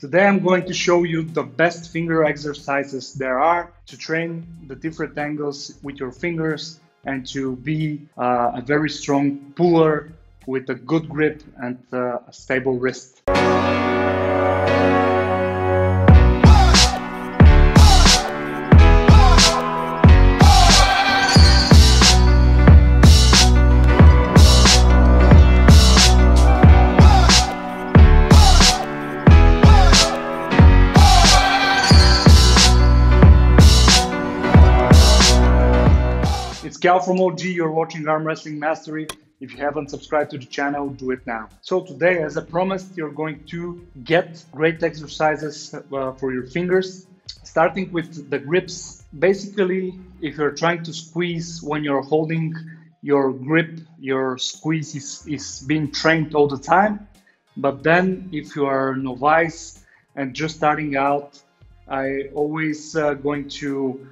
Today I'm going to show you the best finger exercises there are to train the different angles with your fingers and to be a very strong puller with a good grip and a stable wrist. It's Cal from OG, you're watching Arm Wrestling Mastery. If you haven't subscribed to the channel, do it now. So today, as I promised, you're going to get great exercises for your fingers, starting with the grips. Basically, if you're trying to squeeze when you're holding your grip, your squeeze is being trained all the time. But then if you are a novice and just starting out, I always going to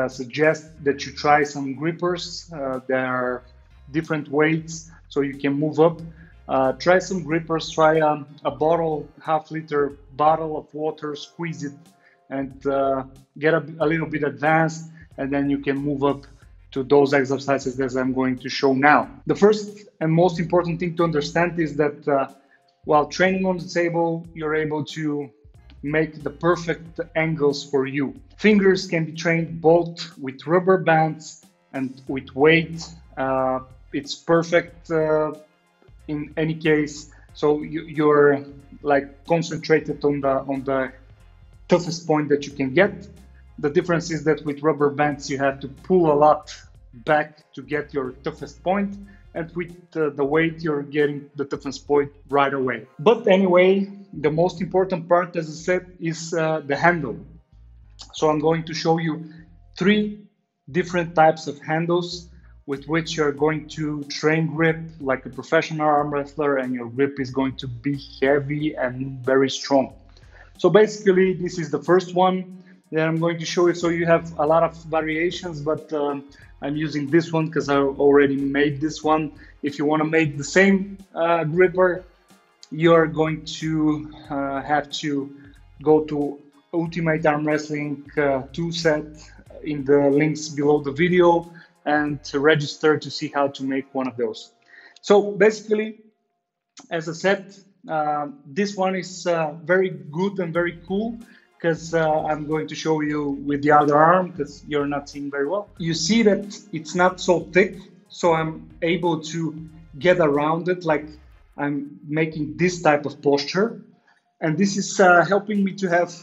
suggest that you try some grippers. There are different weights, so you can move up. Try some grippers, try a bottle, half-liter bottle of water, squeeze it, and get a little bit advanced, and then you can move up to those exercises that I'm going to show now. The first and most important thing to understand is that while training on the table, you're able to make the perfect angles for you. Fingers can be trained both with rubber bands and with weight. It's perfect in any case. So you're like concentrated on the toughest point that you can get. The difference is that with rubber bands you have to pull a lot back to get your toughest point, and with the weight you're getting the toughest point right away. But anyway, the most important part, as I said, is the handle. So I'm going to show you 3 different types of handles with which you're going to train grip like a professional arm wrestler, and your grip is going to be heavy and very strong. So basically, this is the first one that I'm going to show you. So you have a lot of variations, but I'm using this one because I already made this one. If you want to make the same gripper, you're going to have to go to Ultimate Arm Wrestling 2 set in the links below the video and to register to see how to make one of those. So basically, as I said, this one is very good and very cool because I'm going to show you with the other arm because you're not seeing very well. You see that it's not so thick, so I'm able to get around it, like I'm making this type of posture, and this is helping me to have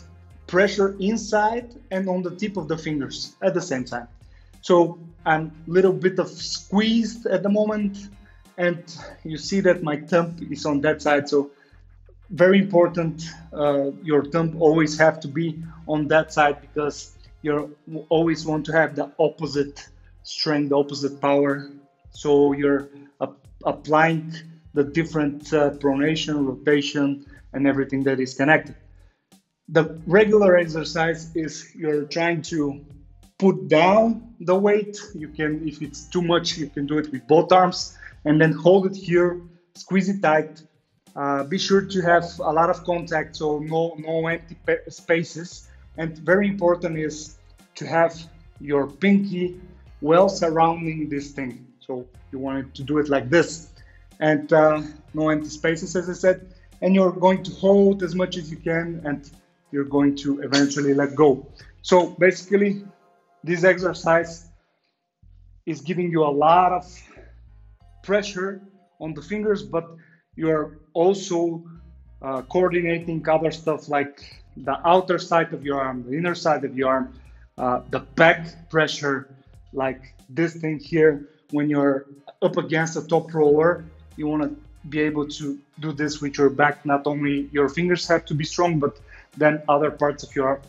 pressure inside and on the tip of the fingers at the same time. So I'm a little bit of squeezed at the moment, and you see that my thumb is on that side. So very important, your thumb always have to be on that side because you always want to have the opposite strength, the opposite power. So you're applying the different pronation, rotation, and everything that is connected. The regular exercise is you're trying to put down the weight. You can, if it's too much, you can do it with both arms and then hold it here, squeeze it tight. Be sure to have a lot of contact, so no empty spaces. And very important is to have your pinky well surrounding this thing. So you want to do it like this, and no empty spaces, as I said. And you're going to hold as much as you can, and you're going to eventually let go. So basically, this exercise is giving you a lot of pressure on the fingers, but you're also coordinating other stuff like the outer side of your arm, the inner side of your arm, the back pressure, like this thing here. When you're up against a top roller, you want to be able to do this with your back. Not only your fingers have to be strong, but then other parts of your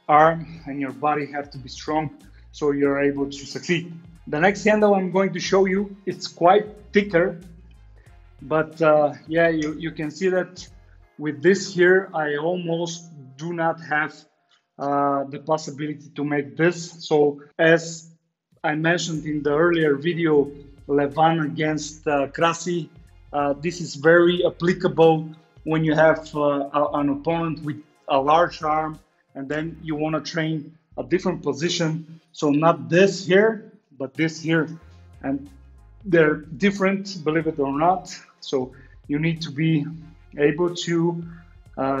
arm and your body have to be strong, so you're able to succeed. The next handle I'm going to show you, it's quite thicker, but yeah, you can see that with this here, I almost do not have the possibility to make this. So as I mentioned in the earlier video, Levan against Krasi, this is very applicable when you have an opponent with a large arm, and then you want to train a different position. So not this here, but this here. And they're different, believe it or not. So you need to be able to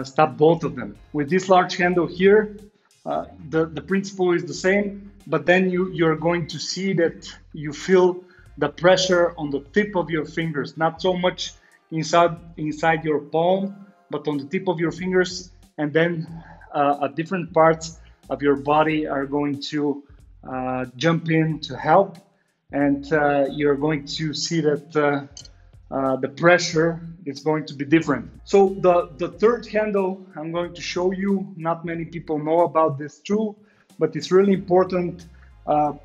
stop both of them. With this large handle here, the principle is the same, but then you're going to see that you feel the pressure on the tip of your fingers, not so much inside your palm, but on the tip of your fingers, and then different parts of your body are going to jump in to help, and you're going to see that the pressure is going to be different. So the third handle I'm going to show you, not many people know about this tool, but it's really important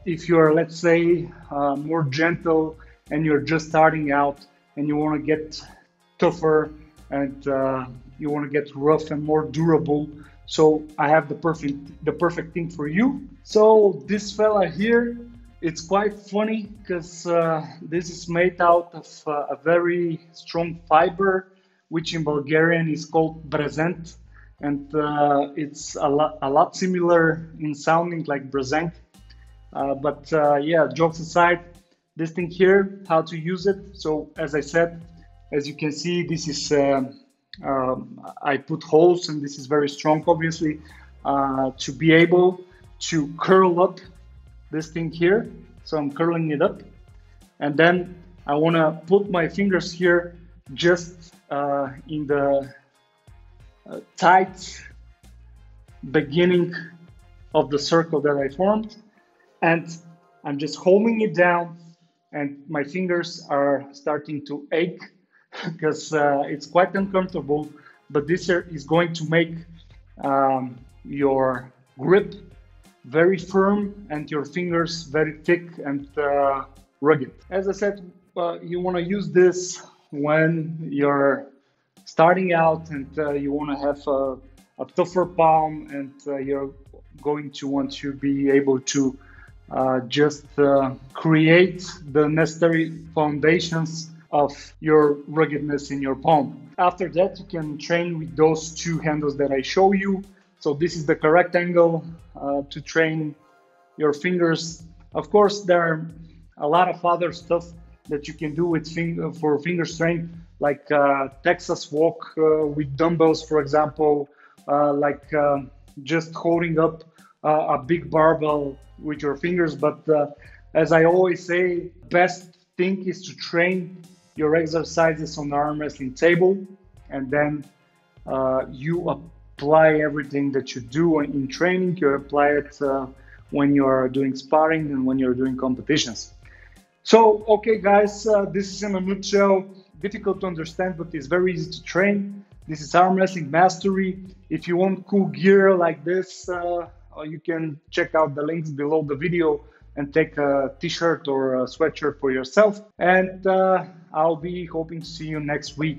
if you're, let's say, more gentle and you're just starting out and you want to get tougher and you want to get rough and more durable. So I have the perfect thing for you. So this fella here, it's quite funny because this is made out of a very strong fiber, which in Bulgarian is called brezent, and it's a lot similar in sounding like brezenk. But yeah, jokes aside, this thing here, how to use it. So as I said, as you can see, this is I put holes, and this is very strong, obviously, to be able to curl up this thing here. So I'm curling it up, and then I want to put my fingers here just in the tight beginning of the circle that I formed, and I'm just holding it down, and my fingers are starting to ache because it's quite uncomfortable, but this is going to make your grip very firm and your fingers very thick and rugged. As I said, you want to use this when you're starting out and you want to have a tougher palm, and you're going to want to be able to just create the necessary foundations of your ruggedness in your palm. After that, you can train with those two handles that I show you. So this is the correct angle to train your fingers. Of course, there are a lot of other stuff that you can do with for finger strength, like Texas walk with dumbbells, for example, like just holding up a big barbell with your fingers. But as I always say, best thing is to train your exercises on the arm wrestling table, and then you apply everything that you do in training. You apply it when you're doing sparring and when you're doing competitions. So, okay, guys, this is in a nutshell. Difficult to understand, but it's very easy to train. This is Arm Wrestling Mastery. If you want cool gear like this, you can check out the links below the video and take a t-shirt or a sweatshirt for yourself. And I'll be hoping to see you next week.